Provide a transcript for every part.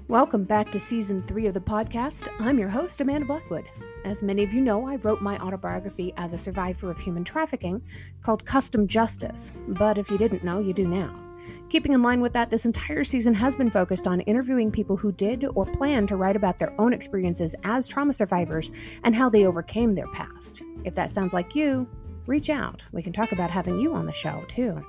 Welcome back to Season 3 of the podcast. I'm your host, Amanda Blackwood. As many of you know, I wrote my autobiography as a survivor of human trafficking called Custom Justice, but if you didn't know, you do now. Keeping in line with that, this entire season has been focused on interviewing people who did or plan to write about their own experiences as trauma survivors and how they overcame their past. If that sounds like you, reach out. We can talk about having you on the show, too.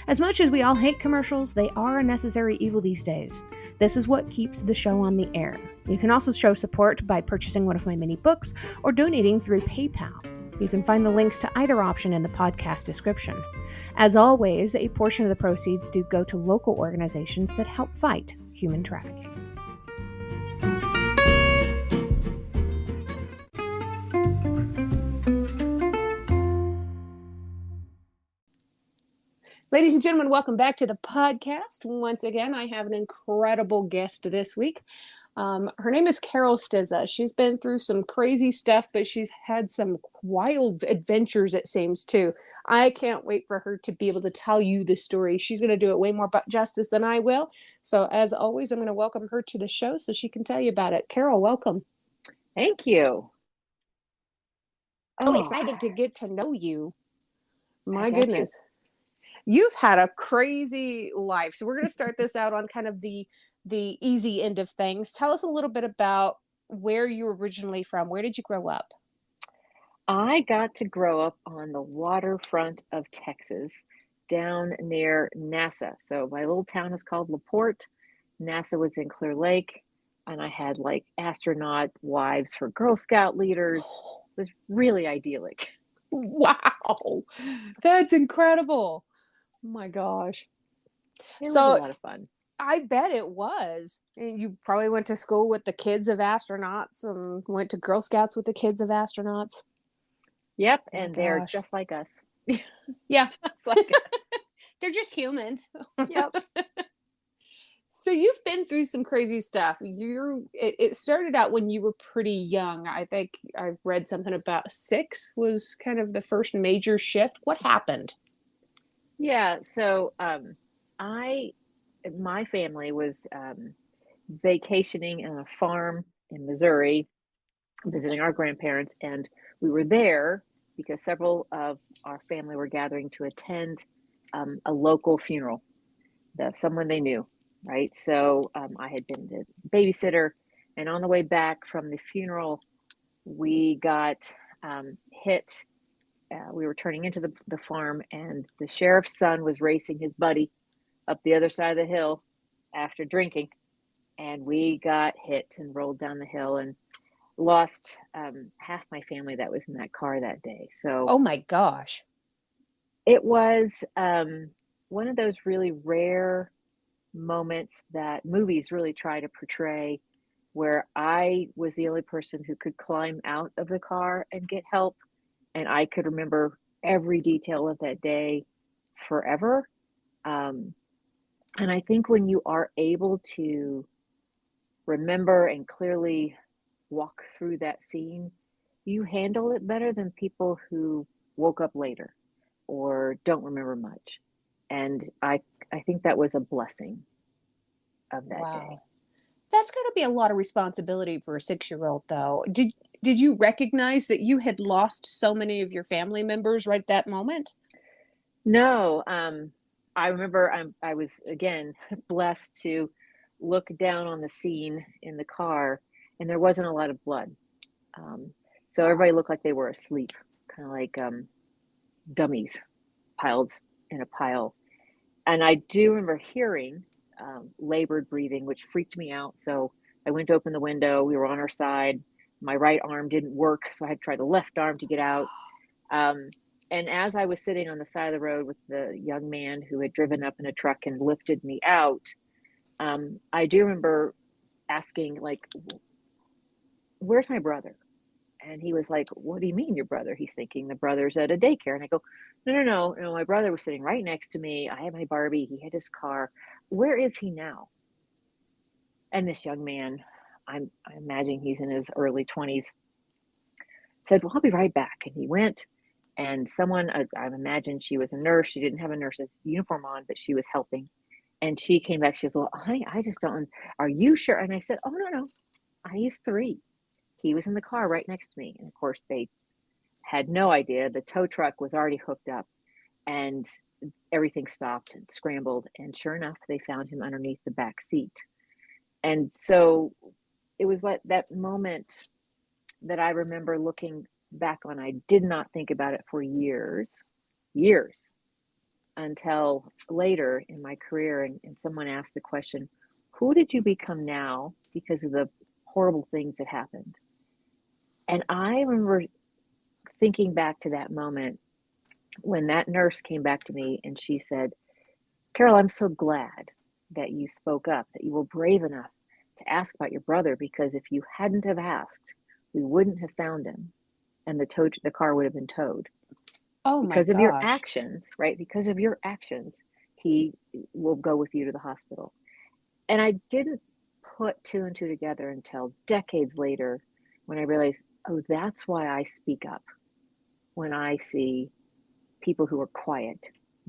As much as we all hate commercials, they are a necessary evil these days. This is what keeps the show on the air. You can also show support by purchasing one of my mini books or donating through PayPal. You can find the links to either option in the podcast description. As always, a portion of the proceeds do go to local organizations that help fight human trafficking. Ladies and gentlemen, welcome back to the podcast. Once again, I have an incredible guest this week. Her name is Carole. She's been through some crazy stuff, but she's had some wild adventures, it seems, too. I can't wait for her to be able to tell you the story. She's going to do it way more justice than I will. So as always, I'm going to welcome her to the show so she can tell you about it. Carole, welcome. Thank you. I'm excited to get to know you. My goodness. You've had a crazy life. So we're going to start this out on kind of the easy end of things. Tell us a little bit about where you were originally from. Where did you grow up? I got to grow up on the waterfront of Texas, down near NASA. So my little town is called LaPorte. NASA was in Clear Lake, and I had like astronaut wives for Girl Scout leaders. It was really idyllic. Wow, that's incredible. Oh my gosh. It was a lot of fun. I bet it was. You probably went to school with the kids of astronauts and went to Girl Scouts with the kids of astronauts. Yep, and they're just like us. Yeah. Just like us. They're just humans. Yep. So you've been through some crazy stuff. It started out when you were pretty young. I think I've read something about 6 was kind of the first major shift. What happened? Yeah, so my family was vacationing on a farm in Missouri, visiting our grandparents, and we were there because several of our family were gathering to attend a local funeral, someone they knew, right? So I had been the babysitter, and on the way back from the funeral, we got hit. We were turning into the farm, and the sheriff's son was racing his buddy up the other side of the hill after drinking, and we got hit and rolled down the hill and lost half my family that was in that car that day. So, oh my gosh, it was one of those really rare moments that movies really try to portray, where I was the only person who could climb out of the car and get help. And I could remember every detail of that day forever. And I think when you are able to remember and clearly walk through that scene, you handle it better than people who woke up later or don't remember much. And I think that was a blessing of that day. That's got to be a lot of responsibility for a 6-year-old, though. Did you recognize that you had lost so many of your family members right that moment? No, I remember I was, again, blessed to look down on the scene in the car, and there wasn't a lot of blood. So everybody looked like they were asleep, kind of like dummies piled in a pile. And I do remember hearing labored breathing, which freaked me out. So I went to open the window. We were on our side. My right arm didn't work, so I had to try the left arm to get out. And as I was sitting on the side of the road with the young man who had driven up in a truck and lifted me out, I do remember asking, like, where's my brother? And he was like, what do you mean your brother? He's thinking the brother's at a daycare. And I go, no, my brother was sitting right next to me. I had my Barbie. He had his car. Where is he now? And this young man, I'm imagining he's in his early 20s, said, well, I'll be right back. And he went, and someone, I imagine she was a nurse. She didn't have a nurse's uniform on, but she was helping. And she came back. She was, well, honey, I just don't, are you sure? And I said, oh, no, no. He's 3. He was in the car right next to me. And of course, they had no idea. The tow truck was already hooked up and everything stopped and scrambled. And sure enough, they found him underneath the back seat. And so it was like that moment that I remember looking back on. I did not think about it for years, until later in my career. And someone asked the question, who did you become now because of the horrible things that happened? And I remember thinking back to that moment when that nurse came back to me and she said, Carole, I'm so glad that you spoke up, that you were brave enough to ask about your brother, because if you hadn't have asked, we wouldn't have found him and the car would have been towed. Oh my Because of your gosh. actions, right? Because of your actions, he will go with you to the hospital. And I didn't put 2 and 2 together until decades later when I realized, oh, that's why I speak up when I see people who are quiet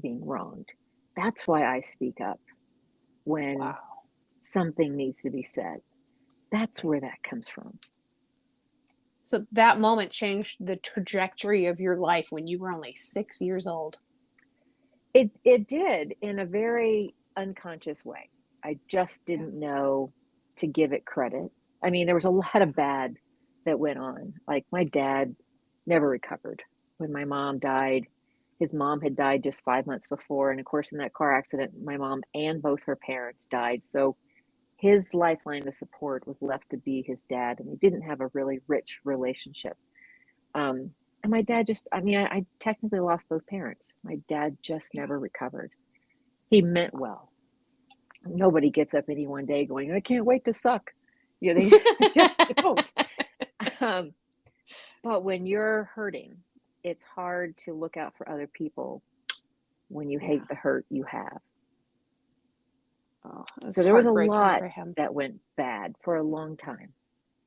being wronged. That's why I speak up when Wow. something needs to be said. That's where that comes from. So that moment changed the trajectory of your life when you were only 6 years old. It did, in a very unconscious way. I just Yeah. didn't know to give it credit. I mean, there was a lot of bad that went on. Like, my dad never recovered. When my mom died, his mom had died just 5 months before. And of course, in that car accident, my mom and both her parents died. So his lifeline to support was left to be his dad. And they didn't have a really rich relationship. And my dad just, I mean, I technically lost both parents. My dad just Yeah. never recovered. He meant well. Nobody gets up any one day going, I can't wait to suck. You know, they just don't. Um, but when you're hurting, it's hard to look out for other people when you Yeah. hate the hurt you have. Oh, So it's there was a heartbreaking lot for him. that went bad for a long time.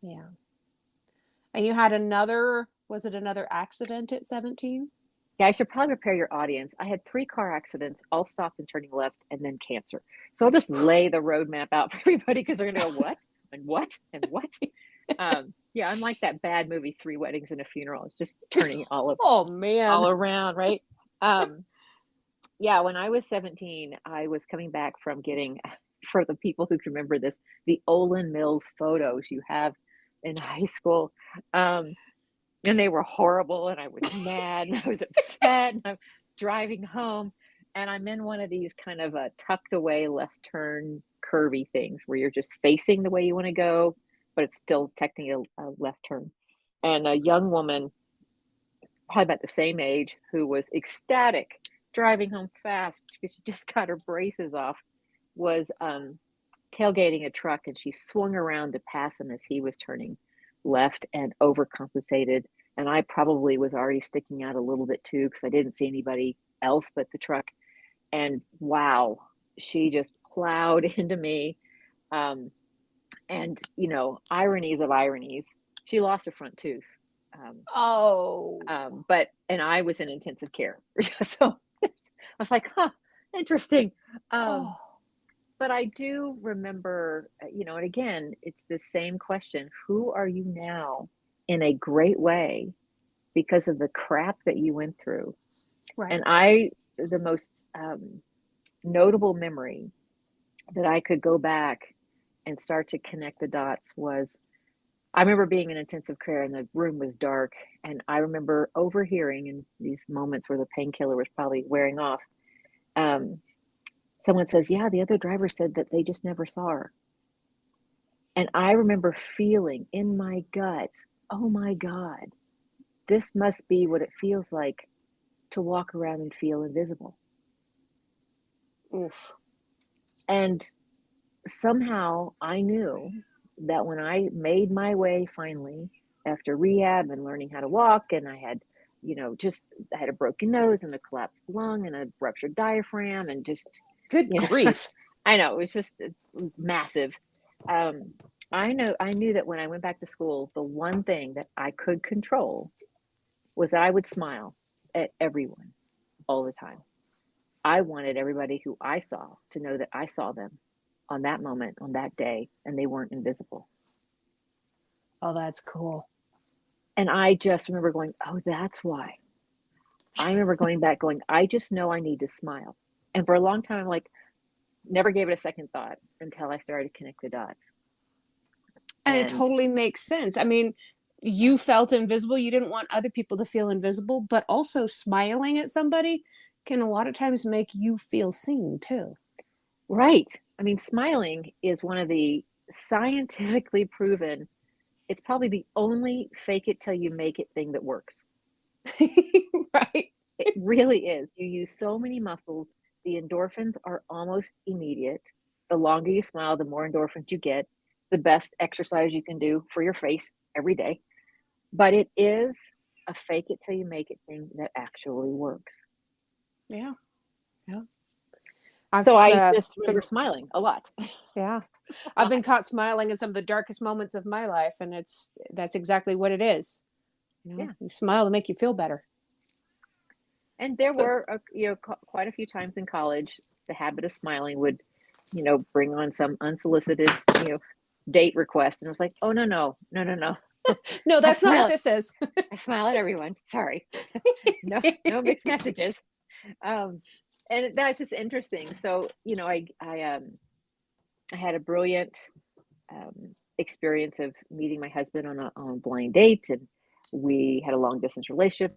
Yeah. And you had another, was it another accident at 17? Yeah, I should probably prepare your audience. I had 3 car accidents, all stopped and turning left, and then cancer. So I'll just lay the roadmap out for everybody because they're going to go, what? And what? And what? Yeah, I'm like that bad movie, 3 Weddings and a Funeral. It's just turning Oh man. all around, right? Um, yeah, when I was 17, I was coming back from getting, for the people who can remember this, the Olin Mills photos you have in high school. Um, and they were horrible, and I was mad and I was upset, and I'm driving home and I'm in one of these kind of a tucked away left turn curvy things where you're just facing the way you want to go, but it's still technically a left turn. And a young woman, probably about the same age, who was ecstatic driving home fast because she just got her braces off, was tailgating a truck, and she swung around to pass him as he was turning left and overcompensated. And I probably was already sticking out a little bit too because I didn't see anybody else but the truck. And wow, she just plowed into me. Um, and, you know, ironies of ironies, she lost a front tooth. Um, Oh. and I was in intensive care. So I was like, huh, interesting. Um, Oh. but I do remember, you know, and again, it's the same question. Who are you now in a great way because of the crap that you went through? Right. And the most notable memory that I could go back and start to connect the dots was, I remember being in intensive care and the room was dark. And I remember overhearing in these moments where the painkiller was probably wearing off. Um, Someone says, yeah, the other driver said that they just never saw her. And I remember feeling in my gut, oh my God, this must be what it feels like to walk around and feel invisible. Oof. And somehow I knew that when I made my way finally after rehab and learning how to walk, and I had, you know, I had a broken nose and a collapsed lung and a ruptured diaphragm and just, Good you know, grief. I know it was just massive. Um, I knew that when I went back to school, the one thing that I could control was that I would smile at everyone all the time. I wanted everybody who I saw to know that I saw them on that moment, on that day, and they weren't invisible. Oh, that's cool. And I just remember going, oh, that's why. I remember going back going, I just know I need to smile. And for a long time, I'm like, never gave it a second thought until I started to connect the dots. And it And totally makes sense. I mean, yeah, you felt invisible. You didn't want other people to feel invisible, but also smiling at somebody can a lot of times make you feel seen too. right. I mean, smiling is one of the scientifically proven, it's probably the only fake it till you make it thing that works. Right. It really is. You use so many muscles. The endorphins are almost immediate. The longer you smile, the more endorphins you get. The best exercise you can do for your face every day. But it is a fake it till you make it thing that actually works. Yeah. Yeah. So I've I just been, remember smiling a lot. yeah, A I've been lot. caught smiling in some of the darkest moments of my life, and that's exactly what it is. Yeah. You smile to make you feel better. And there So, were, quite a few times in college, the habit of smiling would, bring on some unsolicited, date request. And I was like, oh, no, no, no, no, no. no, I that's not what smile. this is. I smile at everyone. Sorry. No, no mixed messages. Um, and that's just interesting. So, I had a brilliant experience of meeting my husband on a blind date, and we had a long distance relationship.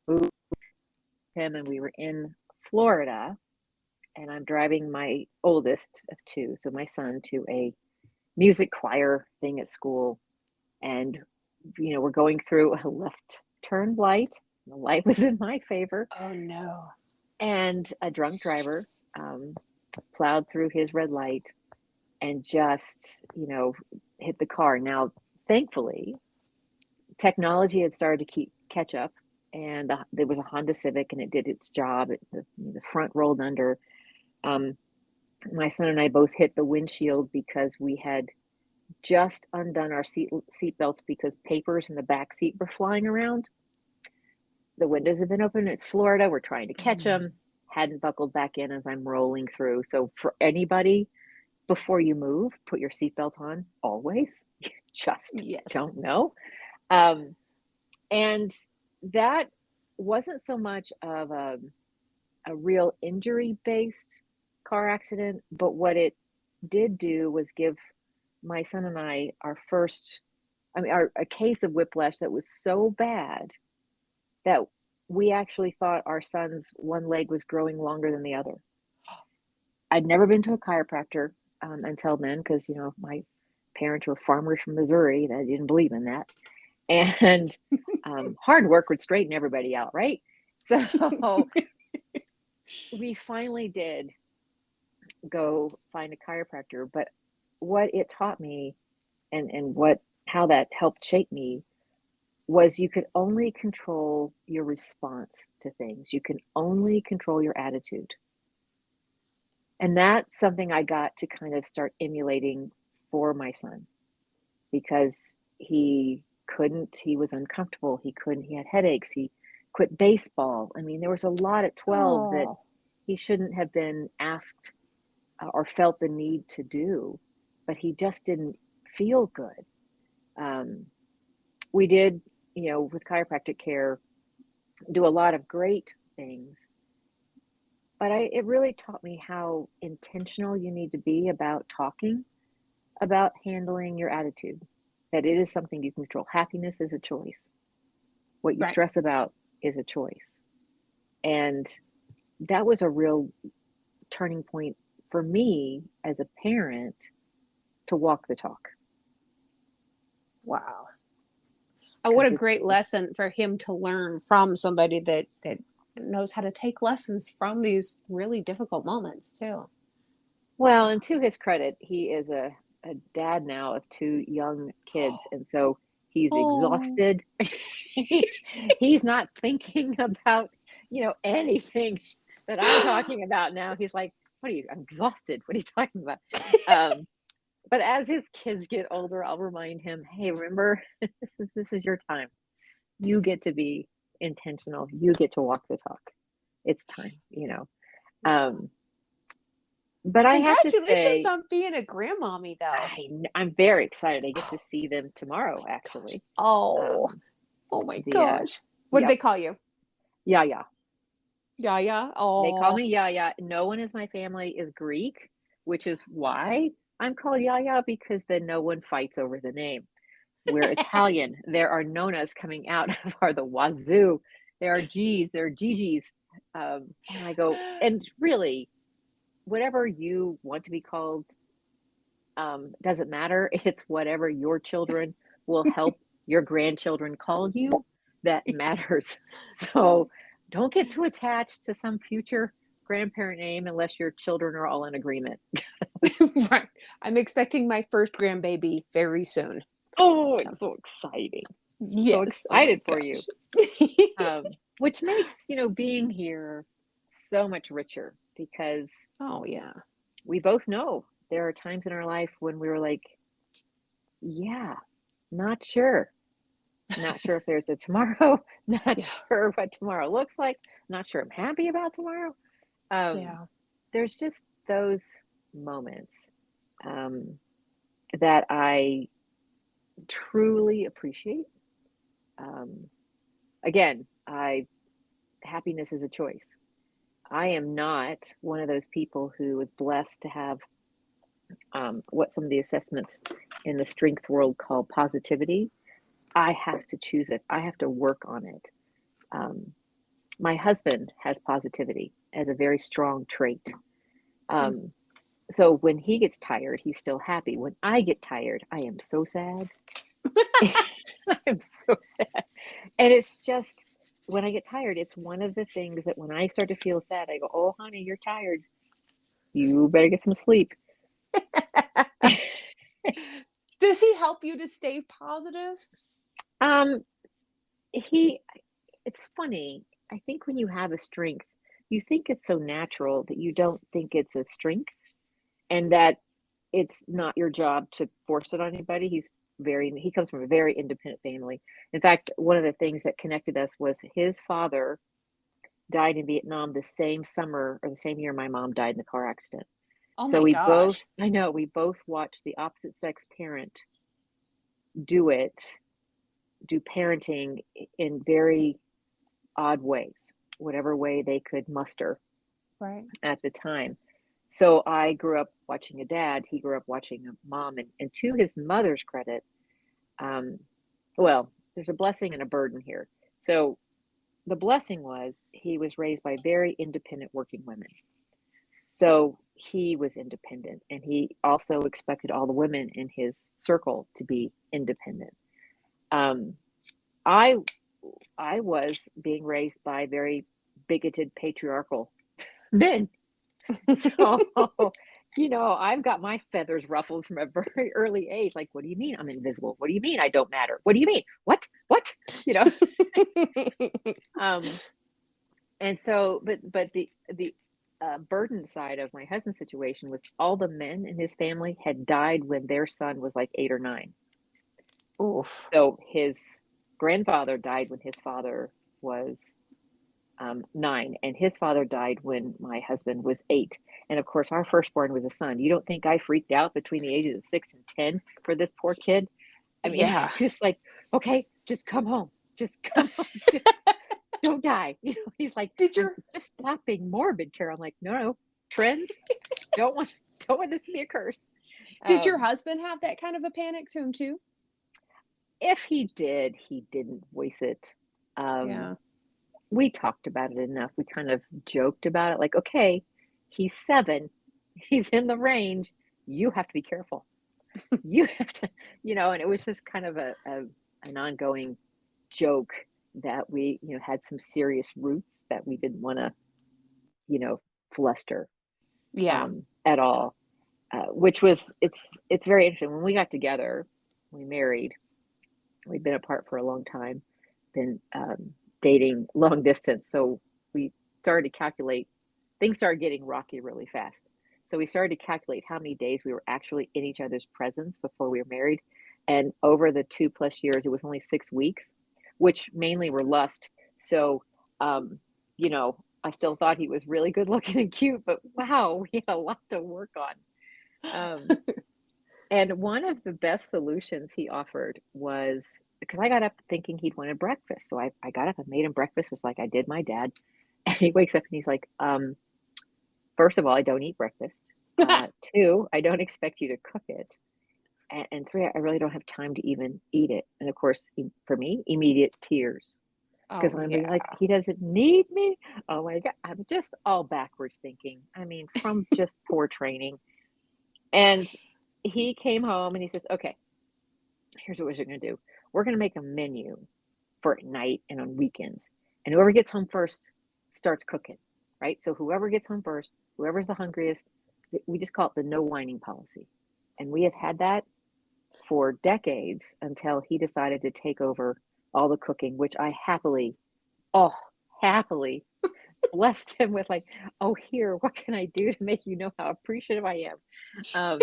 Moved him, and we were in Florida, and I'm driving my oldest of two, so my son, to a music choir thing at school, and we're going through a left turn light. The light was in my favor, Oh no. and a drunk driver um, plowed through his red light and just, hit the car. Now, thankfully, technology had started to catch up, and there was a Honda Civic, and it did its job. The front rolled under. Um, my son and I both hit the windshield because we had just undone our seat belts because papers in the back seat were flying around. The windows have been open. It's Florida. We're trying to catch Mm. them. Hadn't buckled back in as I'm rolling through. So for anybody, before you move, put your seatbelt on always. You just Yes. don't know. Um, and that wasn't so much of a real injury based car accident, but what it did do was give my son and I our first, a case of whiplash that was so bad that we actually thought our son's one leg was growing longer than the other. I'd never been to a chiropractor until then because, my parents were farmers from Missouri that didn't believe in that. And hard work would straighten everybody out, right? So we finally did go find a chiropractor. But what it taught me, and how that helped shape me, was you could only control your response to things. You can only control your attitude. And that's something I got to kind of start emulating for my son, because he was uncomfortable. He had headaches. He quit baseball. I mean, there was a lot at 12 that Oh, he shouldn't have been asked or felt the need to do, but he just didn't feel good. Um, we did, with chiropractic care, do a lot of great things, but it really taught me how intentional you need to be about talking about handling your attitude, that it is something you can control. Happiness is a choice. What you right. stress about is a choice. And that was a real turning point for me as a parent, to walk the talk. Wow. Oh, what Because a great lesson for him to learn from somebody that knows how to take lessons from these really difficult moments too. well, and to his credit, he is a dad now of two young kids. And so he's Oh, exhausted. He's not thinking about, anything that I'm talking about now. He's like, I'm exhausted. What are you talking about? Um, but as his kids get older, I'll remind him, hey, remember, this is your time. You get to be intentional. You get to walk the talk. It's time, Um, but I have to Congratulations say, on being a grandmommy, though. I'm very excited. I get to see them tomorrow, actually. Oh, Um, oh my the gosh. What do Yep, they call you? Yaya. Yaya? They call Oh. me Yaya. No one in my family is Greek, which is why I'm called Yaya, because then no one fights over the name. We're Italian. There are nonas coming out of the wazoo. There are G's, there are Gigi's. And I go, and really, whatever you want to be called, doesn't matter. It's whatever your children will help your grandchildren call you that matters. So don't get too attached to some future grandparent name unless your children are all in agreement. Right. I'm expecting my first grandbaby very soon. Oh, So, it's so exciting. So yes. Oh my excited for you. gosh. Which makes, being here so much richer, because Oh, yeah. we both know there are times in our life when we were like, yeah, not sure. Not sure if there's a tomorrow, not Yeah. sure what tomorrow looks like, not sure I'm happy about tomorrow. Um, Yeah. there's just those moments, um, that I truly appreciate. Um, Again, happiness is a choice. I am not one of those people who is blessed to have, what some of the assessments in the strength world call positivity. I have to choose it. I have to work on it. Um, my husband has positivity as a very strong trait. Mm. Um, so when he gets tired, he's still happy. When I get tired, I am so sad. I am so sad. And it's just, when I get tired, it's one of the things that when I start to feel sad, I go, oh, honey, you're tired. You better get some sleep. Does he help you to stay positive? Um, he, it's funny. I think when you have a strength, you think it's so natural that you don't think it's a strength, and that it's not your job to force it on anybody. He comes from a very independent family. In fact, one of the things that connected us was his father died in Vietnam the same summer or the same year my mom died in a car accident. Oh So my gosh. we both watched the opposite sex parent do it, do parenting in very odd ways, whatever way they could muster Right. at the time. So I grew up watching a dad, he grew up watching a mom, and to his mother's credit, um, well, there's a blessing and a burden here. So the blessing was he was raised by very independent working women. So he was independent, and he also expected all the women in his circle to be independent. Um, I I was being raised by very bigoted patriarchal men. So, I've got my feathers ruffled from a very early age. Like, what do you mean I'm invisible? What do you mean I don't matter? What do you mean? What? What? You know? Um, and so, but the burden side of my husband's situation was all the men in his family had died when their son was like 8 or 9. Oof. So his grandfather died when his father was 9, and his father died when my husband was 8. And of course, our firstborn was a son. You don't think I freaked out between the ages of 6 and 10 for this poor kid? I mean, Yeah. just like, okay, just come home. Just come home. Just don't die. He's like, Did I'm your just stop being morbid, Carole. I'm like, no, no, trends. Don't want don't want this to be a curse. did your Um, husband have that kind of a panic to him too? if he did, he didn't voice it. Um, Yeah. we talked about it enough. We kind of joked about it, like, okay, he's 7, he's in the range. You have to be careful. You have to, and it was just kind of an ongoing joke that we, had some serious roots that we didn't want to, fluster, Yeah. at all. Which was, it's very interesting. When we got together, we married. We'd been apart for a long time, been, dating long distance. So we started to calculate, things started getting rocky really fast. So we started to calculate how many days we were actually in each other's presence before we were married. And over the 2+ years, it was only 6 weeks, which mainly were lust. So, you know, I still thought he was really good looking and cute, but wow, we had a lot to work on. Um, and one of the best solutions he offered was because I got up thinking he'd wanted breakfast. So I got up and made him breakfast, just like I did my dad. And he wakes up and he's like, first of all, I don't eat breakfast. Two, I don't expect you to cook it. And three, I really don't have time to even eat it. And of course, for me, immediate tears because Oh, I'm being yeah. like, he doesn't need me. Oh my God. I'm just all backwards thinking. I mean, from just poor training. And he came home and he says, okay, here's what we're going to do. We're going to make a menu for at night and on weekends. And whoever gets home first starts cooking, right? So whoever gets home first, whoever's the hungriest, we just call it the no whining policy. And we have had that for decades until he decided to take over all the cooking, which I happily, oh, happily blessed him with like, oh, here, what can I do to make you know how appreciative I am?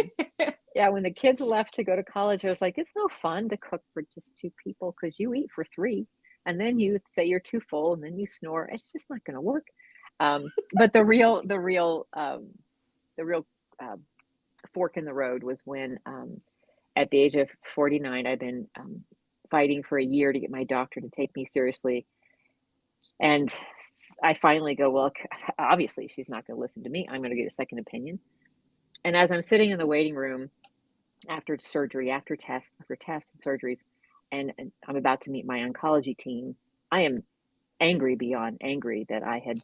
Yeah, when the kids left to go to college, I was like, it's no fun to cook for just two people because you eat for three, and then you say you're too full, and then you snore. It's just not going to work. But the real uh, fork in the road was when, at the age of 49, I've been fighting for a year to get my doctor to take me seriously, and I finally go, well, obviously she's not going to listen to me. I'm going to get a second opinion. And as I'm sitting in the waiting room after surgery, after tests and surgeries, and I'm about to meet my oncology team, I am angry beyond angry that I had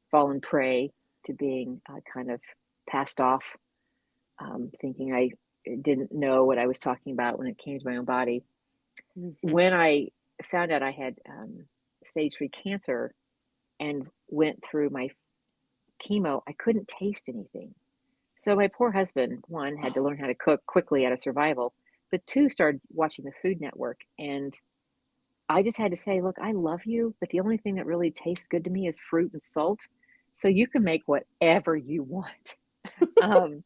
fallen prey to being kind of passed off, thinking I didn't know what I was talking about when it came to my own body. When I found out I had stage 3 cancer and went through my chemo, I couldn't taste anything. So my poor husband, one, had to learn how to cook quickly out of survival, but two, started watching the Food Network. And I just had to say, look, I love you, but the only thing that really tastes good to me is fruit and salt. So you can make whatever you want. um,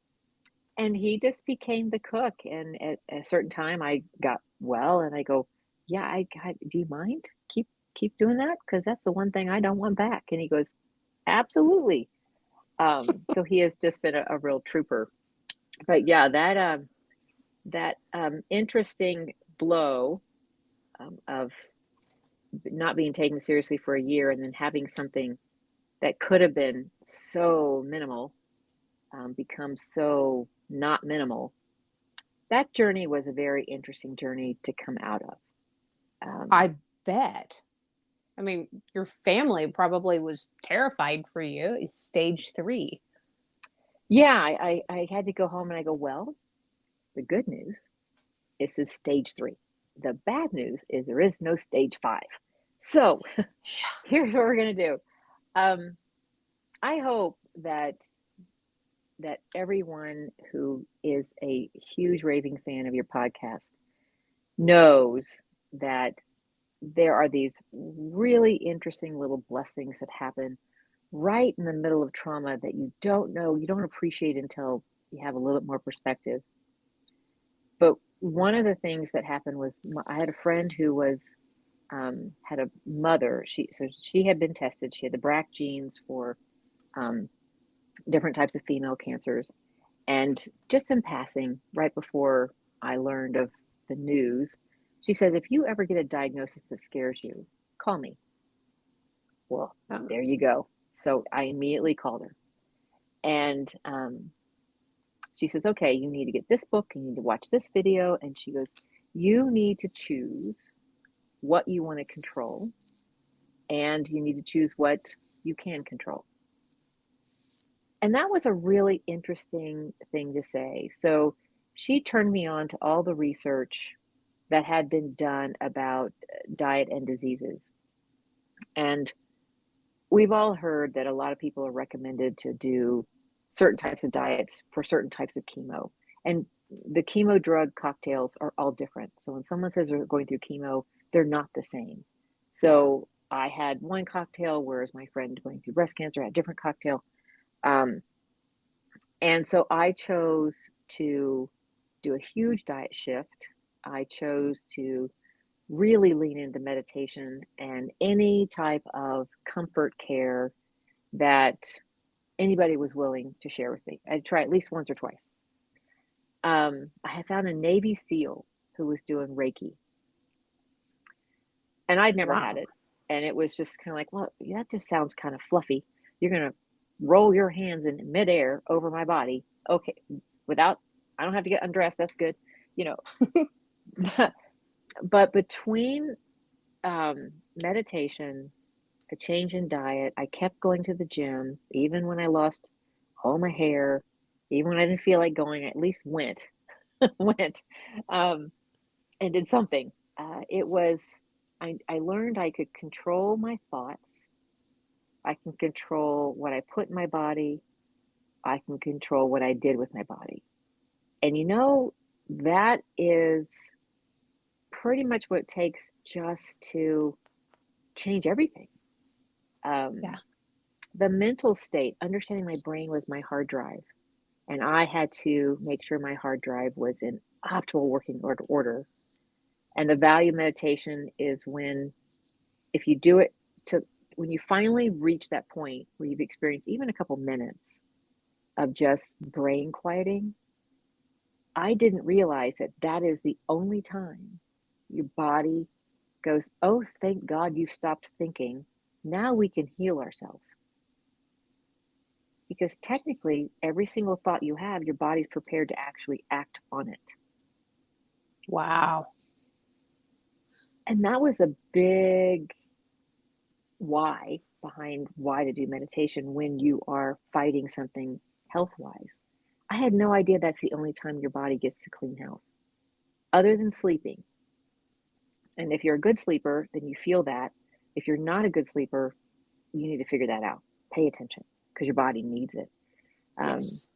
and he just became the cook. And at a certain time, I got well, and I go, yeah, do you mind? Keep doing that because that's the one thing I don't want back. And he goes, absolutely. So he has just been a real trooper. But yeah, that interesting blow of not being taken seriously for a year and then having something that could have been so minimal become so not minimal. That journey was a very interesting journey to come out of. I bet. I mean, your family probably was terrified for you. It's stage 3. Yeah, I had to go home and I go, well, the good news is this stage 3. The bad news is there is no stage 5. So here's what we're going to do. I hope that everyone who is a huge raving fan of your podcast knows that there are these really interesting little blessings that happen right in the middle of trauma that you don't know, you don't appreciate until you have a little bit more perspective. But one of the things that happened was I had a friend who was had a mother. She had been tested. She had the BRCA genes for um, different types of female cancers. And just in passing, right before I learned of the news, she says, if you ever get a diagnosis that scares you, call me. Well, Oh. there you go. So I immediately called her. And she says, okay, you need to get this book, you need to watch this video. And she goes, you need to choose what you want to control, and you need to choose what you can control. And that was a really interesting thing to say. So she turned me on to all the research that had been done about diet and diseases. And we've all heard that a lot of people are recommended to do certain types of diets for certain types of chemo. And the chemo drug cocktails are all different. So when someone says they're going through chemo, they're not the same. So I had one cocktail, whereas my friend going through breast cancer had a different cocktail. Um, and so I chose to do a huge diet shift. I chose to really lean into meditation and any type of comfort care that anybody was willing to share with me. I'd try at least once or twice. I had found a Navy SEAL who was doing Reiki, and I'd never had Wow. it. And it was just kind of like, well, that just sounds kind of fluffy. You're going to roll your hands in midair over my body. Okay. I don't have to get undressed. That's good. You know, but between meditation, a change in diet, I kept going to the gym, even when I lost all my hair, even when I didn't feel like going, I at least went, went, and did something. I learned I could control my thoughts. I can control what I put in my body. I can control what I did with my body. And that is pretty much what it takes just to change everything. Yeah. The mental state, understanding my brain was my hard drive. And I had to make sure my hard drive was in optimal working order. And the value of meditation is if you do it when you finally reach that point where you've experienced even a couple minutes of just brain quieting, I didn't realize that is the only time your body goes, oh, thank God you stopped thinking. Now we can heal ourselves. Because technically, every single thought you have, your body's prepared to actually act on it. Wow. And that was a big why behind why to do meditation when you are fighting something health-wise. I had no idea that's the only time your body gets to clean house, other than sleeping. And if you're a good sleeper, then you feel that. If you're not a good sleeper, you need to figure that out. Pay attention because your body needs it. Yes.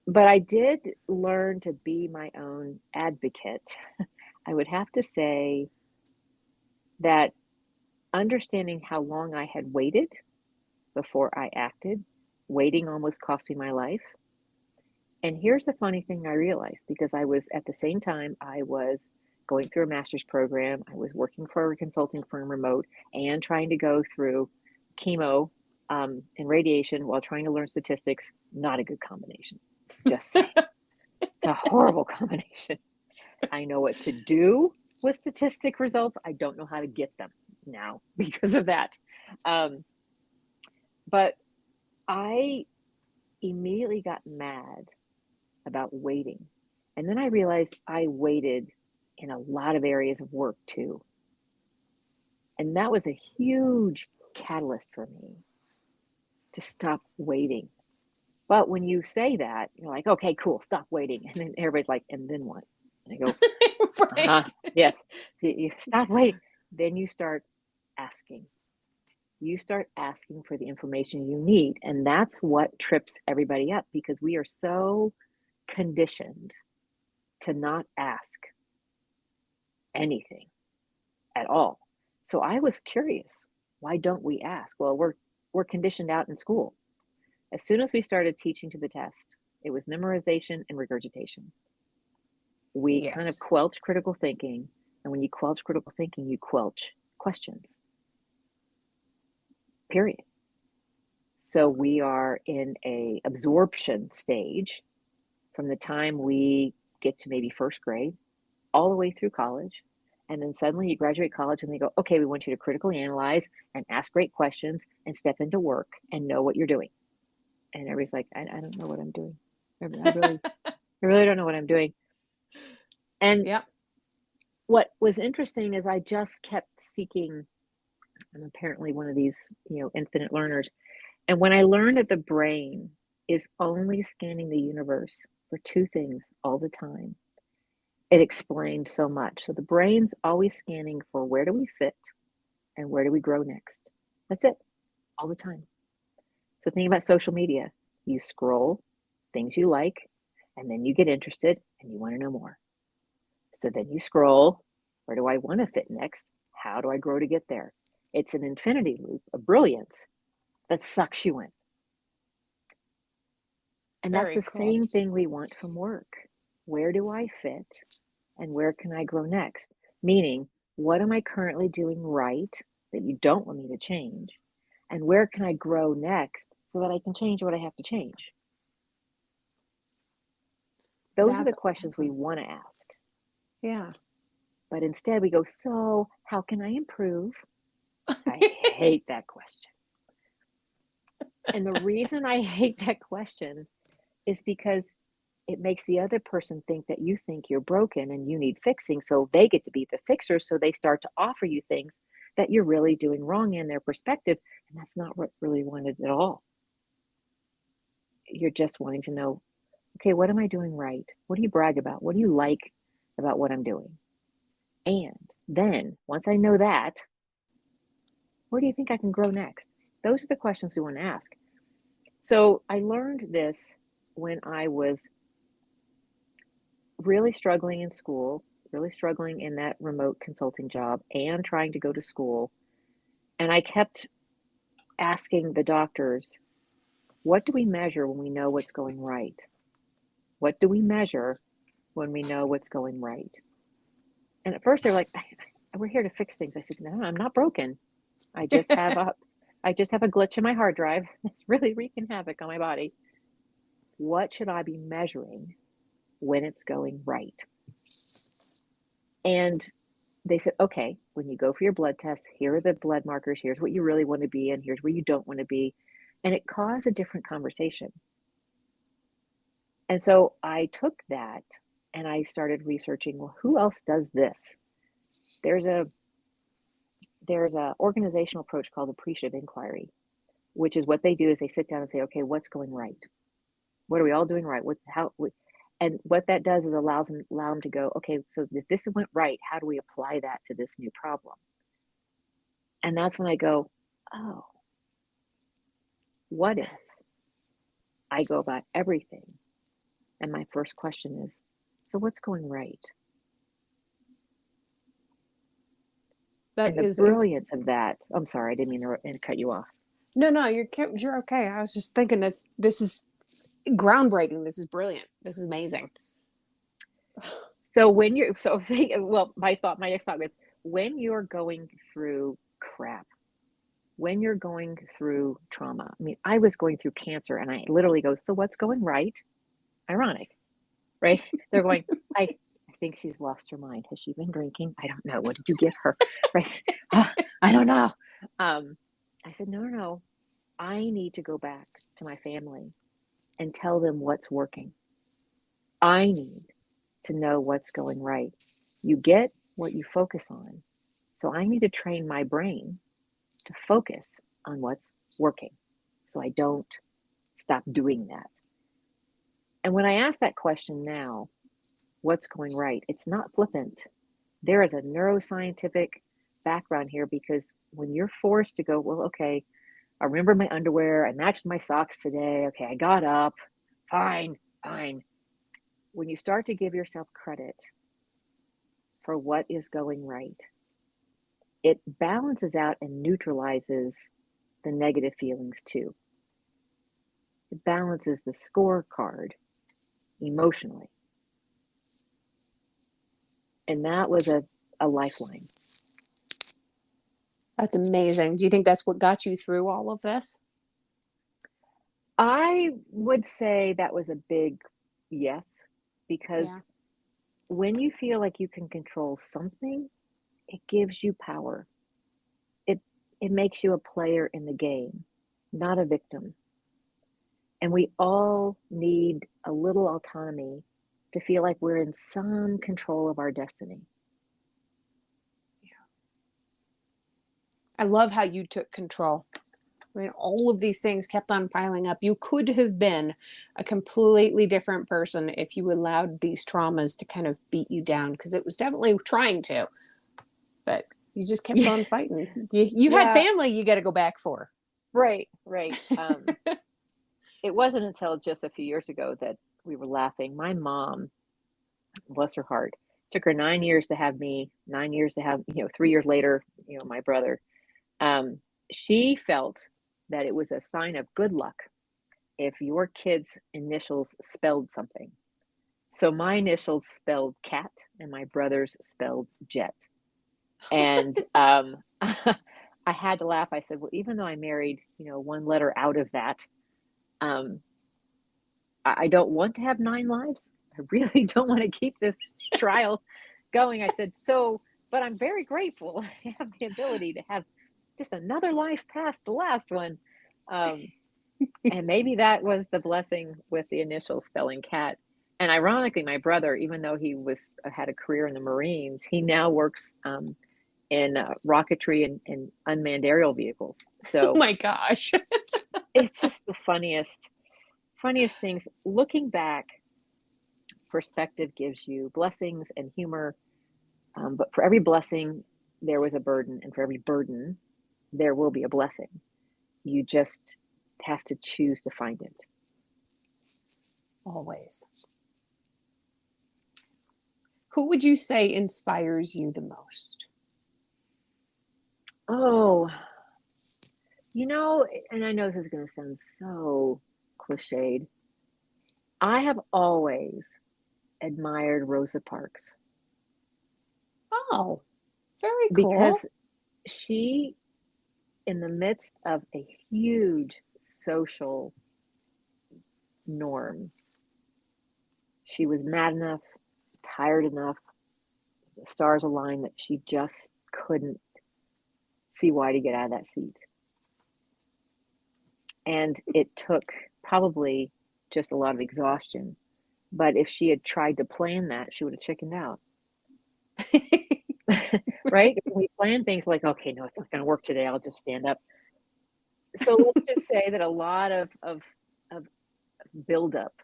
But I did learn to be my own advocate. I would have to say that understanding how long I had waited before I acted, waiting almost cost me my life. And here's the funny thing I realized, because I was at the same time, I was going through a master's program, I was working for a consulting firm remote and trying to go through chemo and radiation while trying to learn statistics. Not a good combination. Just saying. It's a horrible combination. I know what to do with statistic results. I don't know how to get them now because of that. But I immediately got mad about waiting. And then I realized I waited in a lot of areas of work too. And that was a huge catalyst for me to stop waiting. But when you say that, you're like, okay, cool, stop waiting. And then everybody's like, and then what? And I go, Right. yes, you stop waiting. Then you start asking. You start asking for the information you need. And that's what trips everybody up, because we are so conditioned to not ask anything at all. So I was curious, why don't we ask? Well, we're conditioned out in school. As soon as we started teaching to the test, it was memorization and regurgitation. We kind of Yes. quelched critical thinking, and when you quelch critical thinking, you quelch questions. Period. So we are in a absorption stage from the time we get to maybe first grade all the way through college. And then suddenly you graduate college and they go, okay, we want you to critically analyze and ask great questions and step into work and know what you're doing. And everybody's like, I don't know what I'm doing. I really don't know what I'm doing. And Yep. what was interesting is I just kept seeking. I'm apparently one of these, infinite learners. And when I learned that the brain is only scanning the universe for two things all the time, it explained so much. So the brain's always scanning for where do we fit and where do we grow next. That's it, all the time. So think about social media. You scroll things you like, and then you get interested and you want to know more. So then you scroll, where do I want to fit next? How do I grow to get there? It's an infinity loop of brilliance that sucks you in. And that's Very the cool. same thing we want from work. Where do I fit and where can I grow next? Meaning, what am I currently doing right that you don't want me to change? And where can I grow next so that I can change what I have to change? Those are the That's questions we awesome. want to ask. Yeah. But instead we go, so how can I improve? I hate that question. And the reason I hate that question is because it makes the other person think that you think you're broken and you need fixing. So they get to be the fixer. So they start to offer you things that you're really doing wrong in their perspective. And that's not what really wanted at all. You're just wanting to know, okay, what am I doing right? What do you brag about? What do you like about what I'm doing? And then once I know that, where do you think I can grow next? Those are the questions we want to ask. So I learned this when I was really struggling in school, really struggling in that remote consulting job and trying to go to school. And I kept asking the doctors, what do we measure when we know what's going right? What do we measure when we know what's going right? And at first they were like, we're here to fix things. I said, no, I'm not broken. I just have a glitch in my hard drive that's really wreaking havoc on my body. What should I be measuring when it's going right? And they said, okay, when you go for your blood test, here are the blood markers. Here's what you really want to be, and here's where you don't want to be. And it caused a different conversation. And so I took that and I started researching, well, who else does this? There's a organizational approach called appreciative inquiry, which is what they do is they sit down and say, okay, what's going right? What are we all doing right? And what that does is allow them to go, okay, so if this went right, how do we apply that to this new problem? And that's when I go, oh, what if I go about everything and my first question is, so what's going right? That And the is brilliance of that, I'm sorry, I didn't mean to cut you off. no, you're okay. I was just thinking this is groundbreaking. This is brilliant. This is amazing. So my next thought was, when you're going through crap, when you're going through trauma, I mean, I was going through cancer and I literally go, so what's going right? Ironic, right? They're going, I think she's lost her mind. Has she been drinking? I don't know. What did you give her? Right? I don't know. I said, no. I need to go back to my family and tell them what's working. I need to know what's going right. You get what you focus on. So I need to train my brain to focus on what's working so I don't stop doing that. And when I ask that question now, what's going right? It's not flippant. There is a neuroscientific background here because when you're forced to go, well, okay, I remember my underwear, I matched my socks today, okay, I got up, fine. When you start to give yourself credit for what is going right, it balances out and neutralizes the negative feelings too. It balances the scorecard emotionally. And that was a lifeline. That's amazing. Do you think that's what got you through all of this? I would say that was a big yes, because Yeah. when you feel like you can control something, it gives you power. It makes you a player in the game, not a victim. And we all need a little autonomy to feel like we're in some control of our destiny. I love how you took control. I mean, all of these things kept on piling up. You could have been a completely different person if you allowed these traumas to kind of beat you down, because it was definitely trying to, but you just kept Yeah, on fighting. You had yeah, family you got to go back for. right. It wasn't until just a few years ago that we were laughing. My mom, bless her heart, took her 9 years to have me, 9 years to have, 3 years later, my brother. Um, she felt that it was a sign of good luck if your kids' initials spelled something. So my initials spelled cat and my brother's spelled jet. And I had to laugh. I said, well, even though I married, one letter out of that, um, I don't want to have 9 lives. I really don't want to keep this trial going. I said, but I'm very grateful to have the ability to have just another life past the last one. And maybe that was the blessing with the initial spelling cat. And ironically, my brother, even though he had a career in the Marines, he now works in rocketry and unmanned aerial vehicles. Oh So my gosh. it's just the funniest things. Looking back, perspective gives you blessings and humor. But for every blessing, there was a burden. And for every burden, there will be a blessing. You just have to choose to find it. Always. Who would you say inspires you the most? Oh, and I know this is going to sound so cliched. I have always admired Rosa Parks. Oh, very cool. Because she, in the midst of a huge social norm, she was mad enough, tired enough, the stars aligned that she just couldn't see why to get out of that seat. And it took probably just a lot of exhaustion. But if she had tried to plan that, she would have chickened out. Right? If we plan things like, okay, no, it's not going to work today, I'll just stand up. So let's just say that a lot of buildup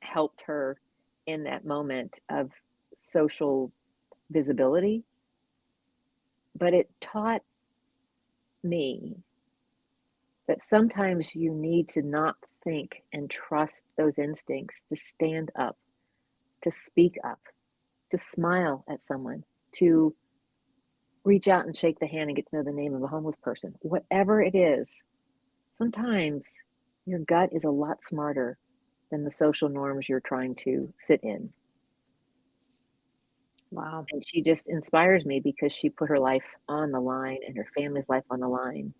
helped her in that moment of social visibility. But it taught me that sometimes you need to not think and trust those instincts to stand up, to speak up, to smile at someone, to reach out and shake the hand and get to know the name of a homeless person. Whatever it is, sometimes your gut is a lot smarter than the social norms you're trying to sit in. Wow. And she just inspires me because she put her life on the line and her family's life on the line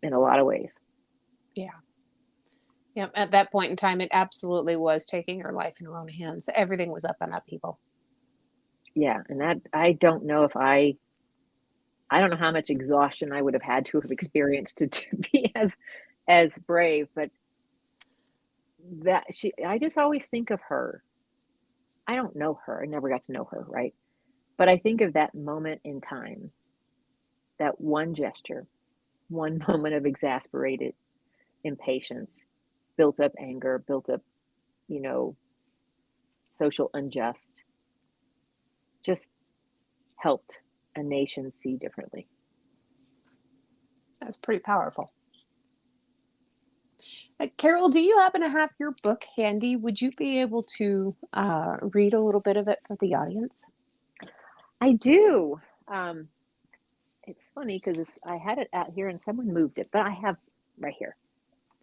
in a lot of ways. Yeah. Yeah. At that point in time, it absolutely was taking her life in her own hands. Everything was up on upheaval. Yeah. And that, I don't know how much exhaustion I would have had to have experienced to be as brave, but I just always think of her. I don't know her. I never got to know her, right? But I think of that moment in time, that one gesture, one moment of exasperated impatience, built up anger, built up, social unjust, just helped a nation see differently. That's pretty powerful. Carole, do you happen to have your book handy? Would you be able to read a little bit of it for the audience? I do. It's funny because I had it out here and someone moved it, but I have right here.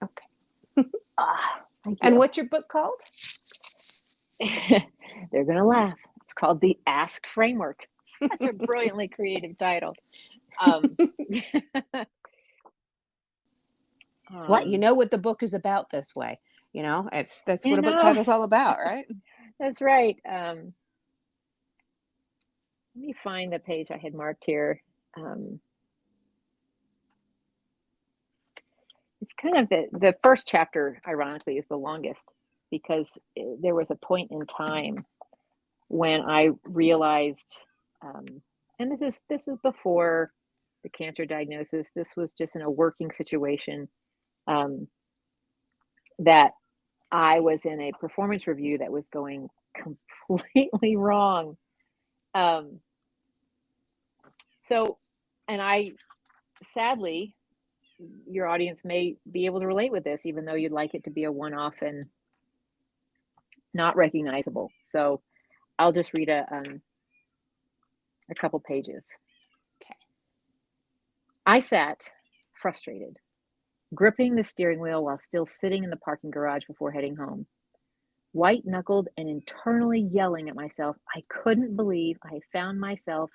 Okay. I do. And what's your book called? They're going to laugh. It's called The Ask Framework. Such a brilliantly creative title. What, you know what the book is about this way. That's what a book title's all about, right? That's right. Let me find the page I had marked here. It's kind of the first chapter, ironically, is the longest because there was a point in time when I realized, and this is before the cancer diagnosis. This was just in a working situation, that I was in a performance review that was going completely wrong. And I, sadly, your audience may be able to relate with this, even though you'd like it to be a one-off and not recognizable. So I'll just read a couple pages. Okay. I sat frustrated, gripping the steering wheel while still sitting in the parking garage before heading home. white-knuckled and internally yelling at myself. I couldn't believe I had found myself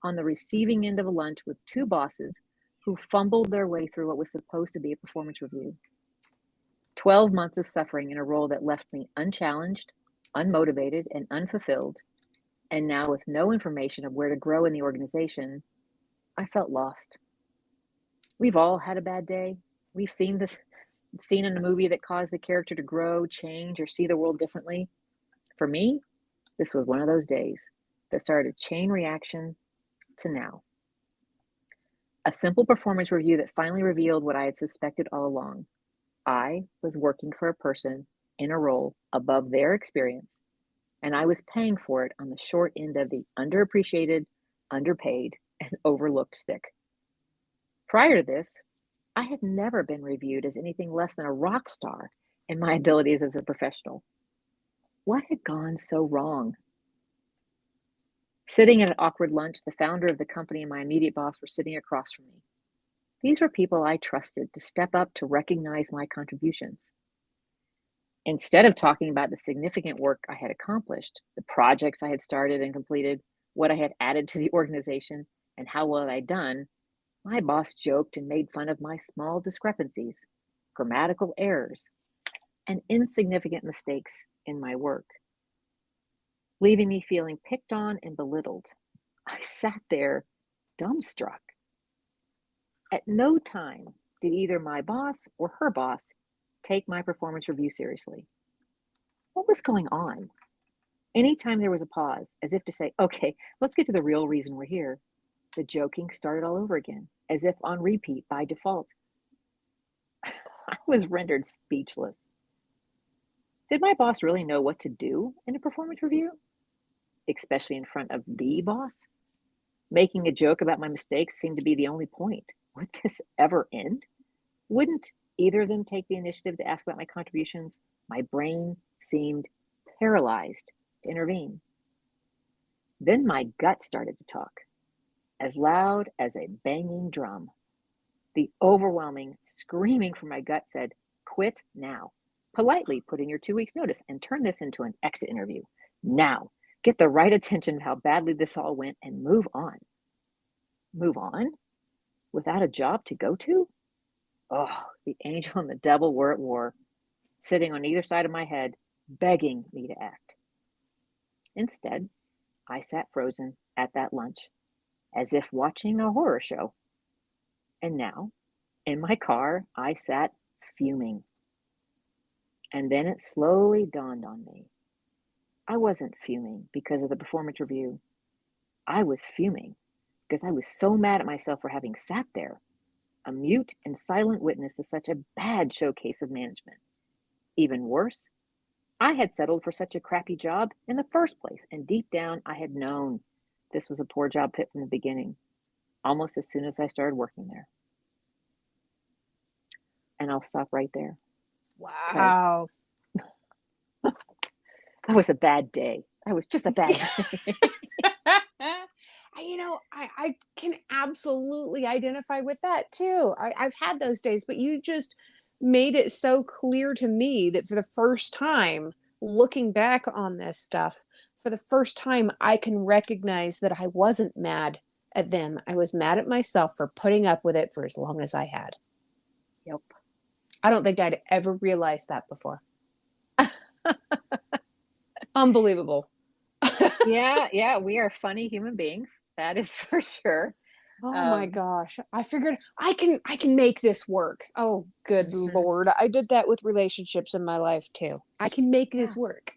on the receiving end of a lunch with two bosses who fumbled their way through what was supposed to be a performance review. 12 months of suffering in a role that left me unchallenged, unmotivated, and unfulfilled, and now with no information of where to grow in the organization, I felt lost. We've all had a bad day. We've seen this scene in a movie that caused the character to grow, change, or see the world differently. For me, this was one of those days that started a chain reaction to now. A simple performance review that finally revealed what I had suspected all along. I was working for a person in a role above their experience, and I was paying for it on the short end of the underappreciated, underpaid, and overlooked stick. Prior to this, I had never been reviewed as anything less than a rock star in my abilities as a professional. What had gone so wrong? Sitting at an awkward lunch, the founder of the company and my immediate boss were sitting across from me. These were people I trusted to step up to recognize my contributions. Instead of talking about the significant work I had accomplished, the projects I had started and completed, what I had added to the organization, and how well I'd done, my boss joked and made fun of my small discrepancies, grammatical errors, and insignificant mistakes in my work, leaving me feeling picked on and belittled. I sat there dumbstruck. At no time did either my boss or her boss take my performance review seriously. What was going on? Anytime there was a pause, as if to say, okay, let's get to the real reason we're here, the joking started all over again, as if on repeat by default. I was rendered speechless. Did my boss really know what to do in a performance review? Especially in front of the boss? Making a joke about my mistakes seemed to be the only point. Would this ever end? Wouldn't either of them take the initiative to ask about my contributions? My brain seemed paralyzed to intervene. Then my gut started to talk, as loud as a banging drum. The overwhelming screaming from my gut said, quit now. Politely put in your 2 weeks notice and turn this into an exit interview. Now, get the right attention to how badly this all went and move on. Move on? Without a job to go to? Oh, the angel and the devil were at war, sitting on either side of my head, begging me to act. Instead, I sat frozen at that lunch, as if watching a horror show. And now, in my car, I sat fuming. And then it slowly dawned on me. I wasn't fuming because of the performance review. I was fuming because I was so mad at myself for having sat there, a mute and silent witness to such a bad showcase of management. Even worse, I had settled for such a crappy job in the first place, and deep down I had known this was a poor job fit from the beginning, almost as soon as I started working there. And I'll stop right there. Wow. That was a bad day. That was just a bad day. I can absolutely identify with that too. I've had those days, but you just made it so clear to me that for the first time, looking back on this stuff, for the first time, I can recognize that I wasn't mad at them. I was mad at myself for putting up with it for as long as I had. Yep. I don't think I'd ever realized that before. Unbelievable. Yeah, we are funny human beings. That is for sure. Oh my gosh. I figured I can make this work. Oh, good Lord. I did that with relationships in my life too. I can make this work.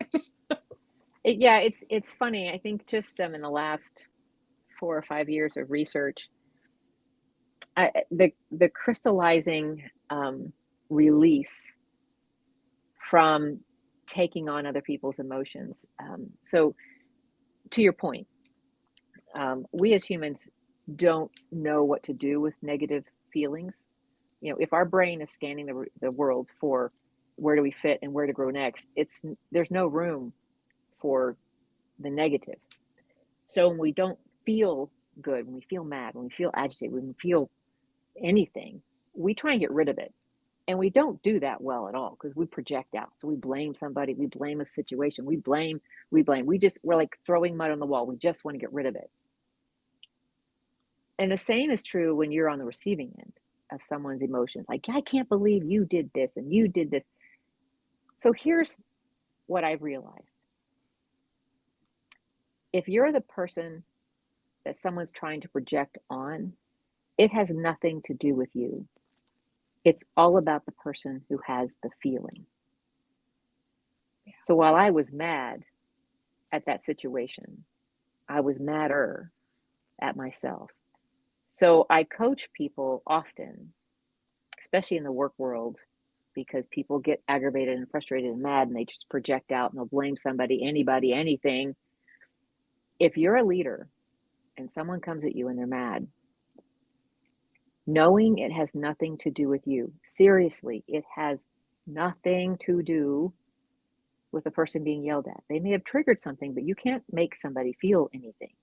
It's funny. I think just in the last 4 or 5 years of research, the crystallizing release from taking on other people's emotions. So to your point, we as humans don't know what to do with negative feelings. If our brain is scanning the world for where do we fit and where to grow next, there's no room for the negative. So when we don't feel good, when we feel mad, when we feel agitated, when we feel anything, we try and get rid of it. And we don't do that well at all because we project out. So we blame somebody, we blame a situation, we blame. We're like throwing mud on the wall. We just want to get rid of it. And the same is true when you're on the receiving end of someone's emotions. Like, I can't believe you did this and you did this. So here's what I've realized. If you're the person that someone's trying to project on, it has nothing to do with you. It's all about the person who has the feeling. Yeah. So while I was mad at that situation, I was madder at myself. So I coach people often, especially in the work world, because people get aggravated and frustrated and mad and they just project out and they'll blame somebody, anybody, anything. If you're a leader and someone comes at you and they're mad, knowing it has nothing to do with you, seriously, it has nothing to do with the person being yelled at. They may have triggered something, but you can't make somebody feel anything.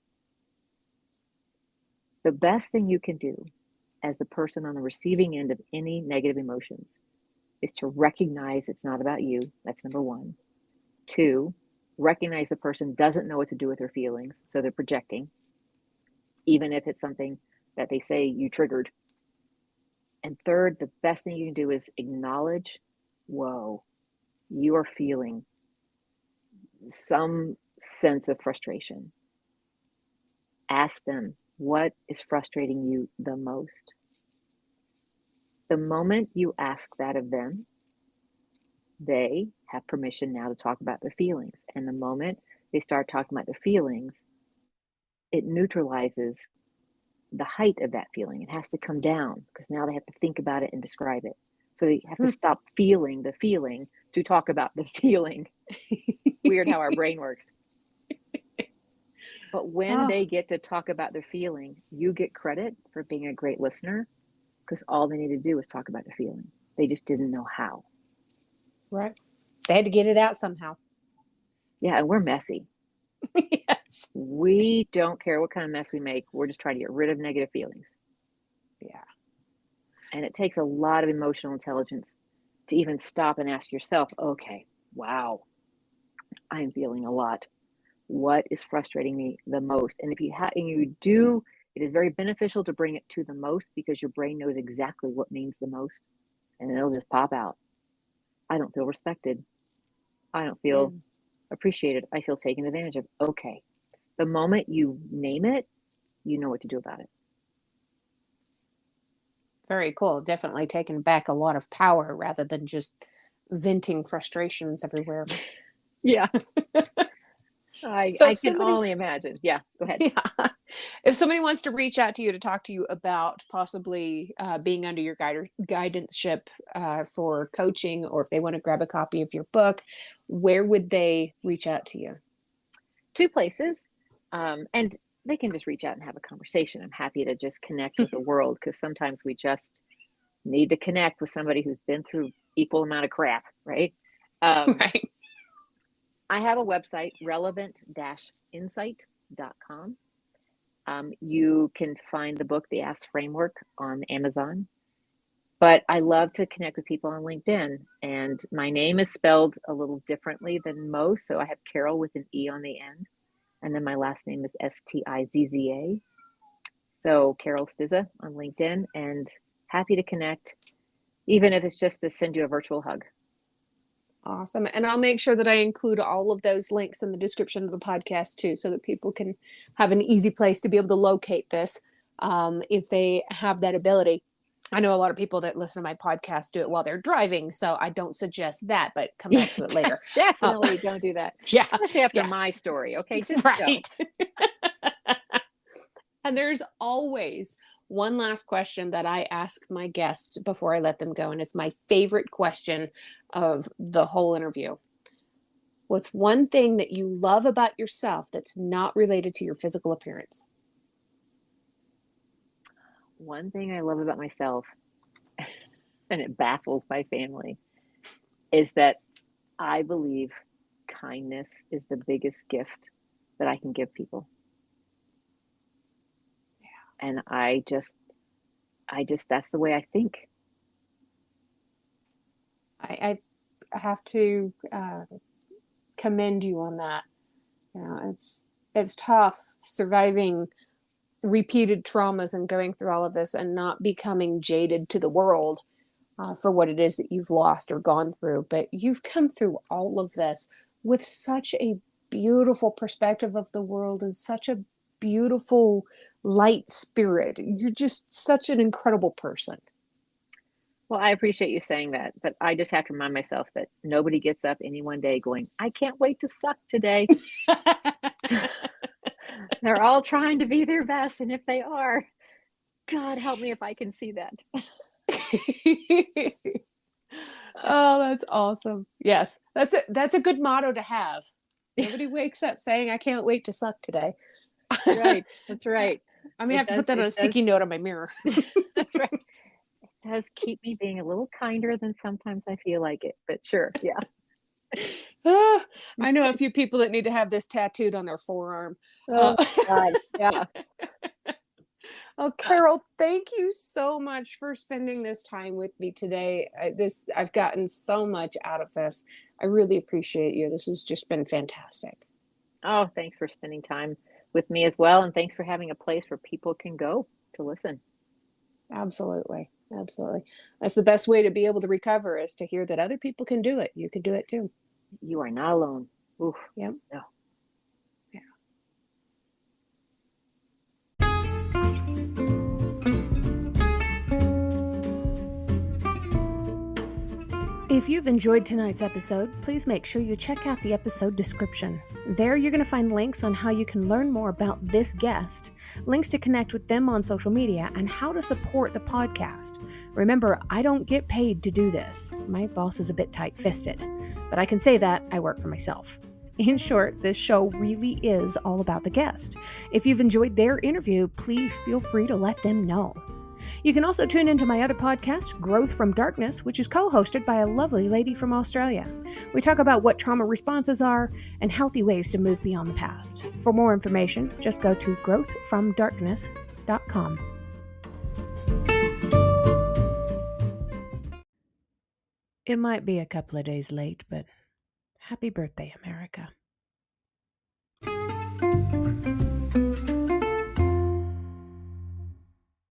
The best thing you can do as the person on the receiving end of any negative emotions is to recognize it's not about you. That's number one. 2, recognize the person doesn't know what to do with their feelings, so they're projecting, even if it's something that they say you triggered. And 3rd, the best thing you can do is acknowledge, whoa, you are feeling some sense of frustration. Ask them, what is frustrating you the most? The moment you ask that of them, they have permission now to talk about their feelings. And the moment they start talking about their feelings, it neutralizes the height of that feeling. It has to come down because now they have to think about it and describe it. So they have to stop feeling the feeling to talk about the feeling. Weird how our brain works. But when they get to talk about their feeling, you get credit for being a great listener because all they need to do is talk about their feeling. They just didn't know how. Right. They had to get it out somehow. Yeah, and we're messy. Yes. We don't care what kind of mess we make. We're just trying to get rid of negative feelings. Yeah. And it takes a lot of emotional intelligence to even stop and ask yourself, okay, wow, I'm feeling a lot. What is frustrating me the most? And if you do, it is very beneficial to bring it to the most because your brain knows exactly what means the most and it'll just pop out. I don't feel respected. I don't feel appreciated. I feel taken advantage of. Okay. The moment you name it, you know what to do about it. Very cool. Definitely taking back a lot of power rather than just venting frustrations everywhere. Yeah. I can only imagine. Yeah, go ahead. Yeah. If somebody wants to reach out to you to talk to you about possibly being under your guidance-ship for coaching, or if they want to grab a copy of your book, where would they reach out to you? 2 places. And they can just reach out and have a conversation. I'm happy to just connect with the world because sometimes we just need to connect with somebody who's been through equal amount of crap, right? Right. I have a website, relevant-insight.com. You can find the book, The Ask Framework, on Amazon. But I love to connect with people on LinkedIn. And my name is spelled a little differently than most. So I have Carole with an E on the end. And then my last name is Stizza. So Carole Stizza on LinkedIn, and happy to connect, even if it's just to send you a virtual hug. Awesome. And I'll make sure that I include all of those links in the description of the podcast too, so that people can have an easy place to be able to locate this if they have that ability. I know a lot of people that listen to my podcast do it while they're driving, so I don't suggest that, but come back to it later. Definitely don't do that. Yeah. Especially after my story. Okay, just right. And there's always one last question that I ask my guests before I let them go, and it's my favorite question of the whole interview. What's one thing that you love about yourself that's not related to your physical appearance? One thing I love about myself, and it baffles my family, is that I believe kindness is the biggest gift that I can give people. And I just, that's the way I think. I have to commend you on that. It's tough surviving repeated traumas and going through all of this and not becoming jaded to the world for what it is that you've lost or gone through. But you've come through all of this with such a beautiful perspective of the world and such a beautiful light spirit. You're just such an incredible person. Well, I appreciate you saying that, but I just have to remind myself that nobody gets up any one day going, I can't wait to suck today. They're all trying to be their best, and if they are, God help me if I can see that. Oh, that's awesome. Yes, that's a good motto to have. Nobody wakes up saying, I can't wait to suck today. Right, that's right. I'm gonna have to put that on a sticky note on my mirror. That's right. It does keep me being a little kinder than sometimes I feel like it, but sure, yeah. I know a few people that need to have this tattooed on their forearm. Oh, God, yeah. Oh, Carole, thank you so much for spending this time with me today. I've gotten so much out of this. I really appreciate you. This has just been fantastic. Oh, thanks for spending time with me as well, and thanks for having a place where people can go to listen. Absolutely. Absolutely. That's the best way to be able to recover, is to hear that other people can do it. You can do it too. You are not alone. Oof. Yep. No. Yeah. If you've enjoyed tonight's episode, please make sure you check out the episode description. There you're going to find links on how you can learn more about this guest, links to connect with them on social media, and how to support the podcast. Remember, I don't get paid to do this. My boss is a bit tight-fisted, but I can say that I work for myself. In short, this show really is all about the guest. If you've enjoyed their interview, please feel free to let them know. You can also tune into my other podcast, Growth from Darkness, which is co-hosted by a lovely lady from Australia. We talk about what trauma responses are and healthy ways to move beyond the past. For more information, just go to growthfromdarkness.com. It might be a couple of days late, but happy birthday, America.